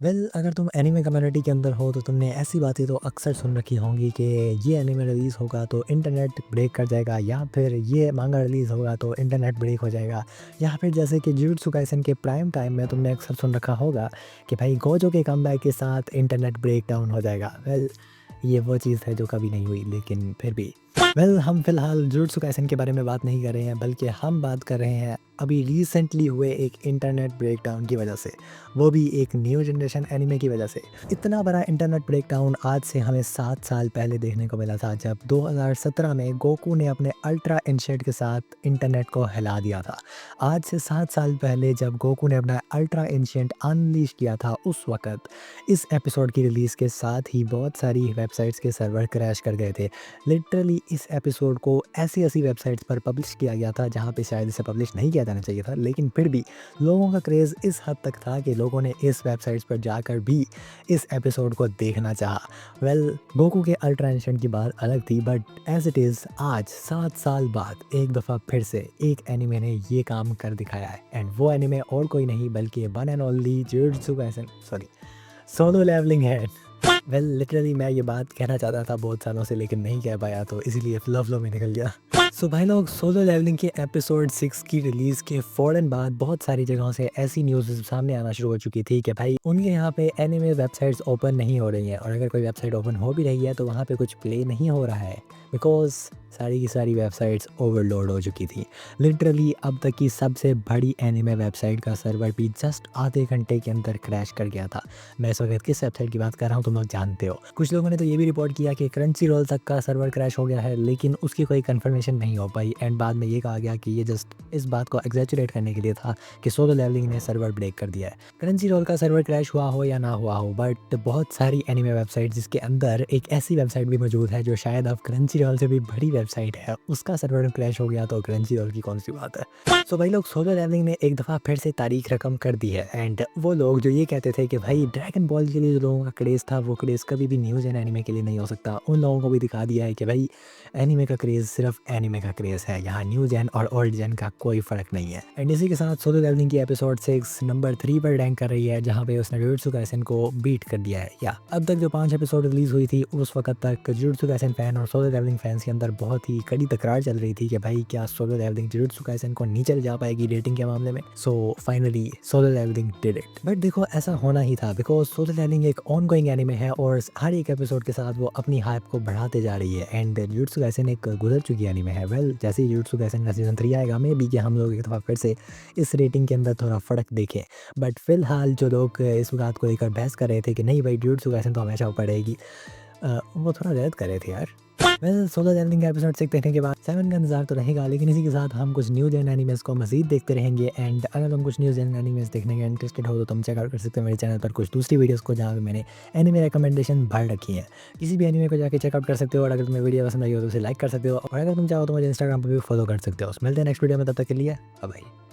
अगर तुम anime community के अंदर हो तो तुमने ऐसी बातें तो अक्सर सुन रखी होंगी कि ये एनिमे रिलीज़ होगा तो इंटरनेट ब्रेक कर जाएगा, या फिर ये मांगा रिलीज़ होगा तो इंटरनेट ब्रेक हो जाएगा, या फिर जैसे कि जुजुत्सु काइसेन के प्राइम टाइम में तुमने अक्सर सुन रखा होगा कि भाई गोजो के कमबैक के साथ इंटरनेट ब्रेक डाउन हो जाएगा। ये वो चीज़ है जो कभी नहीं हुई, लेकिन फिर भी हम फ़िलहाल जुजुत्सु काइसेन के बारे में बात नहीं कर रहे हैं, बल्कि हम बात कर रहे हैं अभी रिसेंटली हुए एक इंटरनेट ब्रेकडाउन की वजह से, वो भी एक न्यू जनरेशन एनिमे की वजह से। इतना बड़ा इंटरनेट ब्रेकडाउन आज से हमें 7 साल पहले देखने को मिला था, जब 2017 में गोकू ने अपने अल्ट्रा इंशेट के साथ इंटरनेट को हिला दिया था। आज से 7 साल पहले जब गोकू ने अपना अल्ट्रा इंशेट अनलीश किया था, उस वक़्त इस एपिसोड की रिलीज़ के साथ ही बहुत सारी वेबसाइट्स के सर्वर क्रैश कर गए थे। लिटरली इस एपिसोड को ऐसी-ऐसी वेबसाइट्स पर पब्लिश किया गया था जहाँ पे शायद इसे पब्लिश नहीं किया जाना चाहिए था, लेकिन फिर भी लोगों का क्रेज़ इस हद तक था कि लोगों ने इस वेबसाइट्स पर जाकर भी इस एपिसोड को देखना चाहा। गोकू के अल्ट्रा इंस्टेंट की बात अलग थी, बट एज़ इट इज़ आज 7 साल बाद एक दफ़ा फिर से एक एनीमे ने ये काम कर दिखाया है, एंड वो एनीमे और कोई नहीं बल्कि one and only Jujutsu Kaisen sorry solo leveling है। लिटरली मैं ये बात कहना चाहता था बहुत सालों से, लेकिन नहीं कह पाया, तो इसीलिए फ्लो में निकल गया। भाई लोग, सोलो लेवलिंग के एपिसोड 6 की रिलीज़ के फ़ौरन बाद बहुत सारी जगहों से ऐसी न्यूज़ सामने आना शुरू हो चुकी थी कि भाई उनके यहाँ पे एनिमे वेबसाइट्स ओपन नहीं हो रही हैं, और अगर कोई वेबसाइट ओपन हो भी रही है तो वहाँ पे कुछ प्ले नहीं हो रहा है, बिकॉज़ सारी की सारी वेबसाइट्स ओवरलोड हो चुकी थी। लिटरली अब तक की सबसे बड़ी एनिमे वेबसाइट का सर्वर भी जस्ट आधे घंटे के अंदर क्रैश कर गया था। मैं इस वक्त किस वेबसाइट की बात कर रहा हूँ तुम लोग जानते हो। कुछ लोगों ने तो ये भी रिपोर्ट किया कि क्रंची रोल तक का सर्वर क्रैश हो गया है, लेकिन उसकी कोई कंफर्मेशन नहीं हो पाई, एंड बाद में ये कहा गया कि ये जस्ट इस बात को एग्जैचुरेट करने के लिए था कि सोलो लेवलिंग ने सर्वर ब्रेक कर दिया है। क्रंची रोल का सर्वर क्रैश हुआ हो या ना हुआ हो, बट बहुत सारी एनिमे वेबसाइट जिसके अंदर एक ऐसी वेबसाइट भी मौजूद है जो शायद अब क्रंची रोल से भी बड़ी वेबसाइट है, उसका सर्वर क्रैश हो गया तो क्रंची रोल की कौन सी बात है। भाई लोग, सोलो लेवलिंग ने एक दफ़ा फिर से तारीख रकम कर दी है, एंड वो लोग जो ये कहते थे कि भाई ड्रैगन बॉल के लिए जो लोगों का क्रेज़ था, वो क्रेज़ कभी भी न्यूज़ एंड एनिमे के लिए नहीं हो सकता, उन लोगों को भी दिखा दिया है कि भाई एनिमे का क्रेज़ सिर्फ एनिमे का क्रेज़ है, यहाँ न्यू जेन और ओल्ड जेन का कोई फ़र्क नहीं है। एंड इसी के साथ सोलो लेवलिंग की एपिसोड 6 नंबर 3 पर रैंक कर रही है, जहाँ पे उसने जुजुत्सु काइसेन को बीट कर दिया है। या अब तक जो 5 एपिसोड रिलीज़ हुई थी, उस वक़्त तक जुजुत्सु काइसेन फ़ैन और सोलो लेवलिंग फैंस के अंदर बहुत ही कड़ी तकरार चल रही थी कि भाई क्या सोलो लेवलिंग जुजुत्सु काइसेन को नीचे ले जा पाएगी रेटिंग के मामले में। Finally solo leveling did it. But देखो, ऐसा होना ही था, बिकॉज़ सोलो लेवलिंग एक ऑनगोइंग एनीमे है और हर एक एपिसोड के साथ वो अपनी हाइप को बढ़ाते जा रही है, एंड जुजुत्सु काइसेन एक गुजर चुकी एनीमे है। जैसे ही जुजुत्सु काइसेन का सीज़न 3 आएगा, मे बी कि हम लोग एक दफ़ा फिर से इस रेटिंग के अंदर थोड़ा फ़र्क देखें। बट फिलहाल जो लोग इस बात को लेकर बहस कर रहे थे कि नहीं भाई जुजुत्सु काइसेन तो हमेशा ऊपर रहेगी, वो थोड़ा गलत कर रहे थे यार। सोलो लेवलिंग का एपिसोड 6 देखने के बाद 7 का इंतज़ार तो रहेगा, लेकिन इसी के साथ हम कुछ न्यूज़ एंड एनिमेज़ को मज़ीद देखते रहेंगे, एंड अगर तुम कुछ न्यूज़ एंड एनिमेज़ देखने के इंटरेस्टेड हो तो तुम चेकआउट कर सकते हो मेरे चैनल पर कुछ दूसरी वीडियोज़ को, जहाँ पे मैंने एनिमे रिकमेंडेशन भर रखी है। किसी भी एनिमे को जाके चेकआउट कर सकते हो, और अगर तुम्हें वीडियो पसंद आई हो तो उसे लाइक कर सकते हो, और अगर तुम चाहो तो मुझे इंस्टाग्राम पर भी फॉलो कर सकते हो। मिलते हैं नेक्स्ट वीडियो में, तब तक के लिए बाय बाय।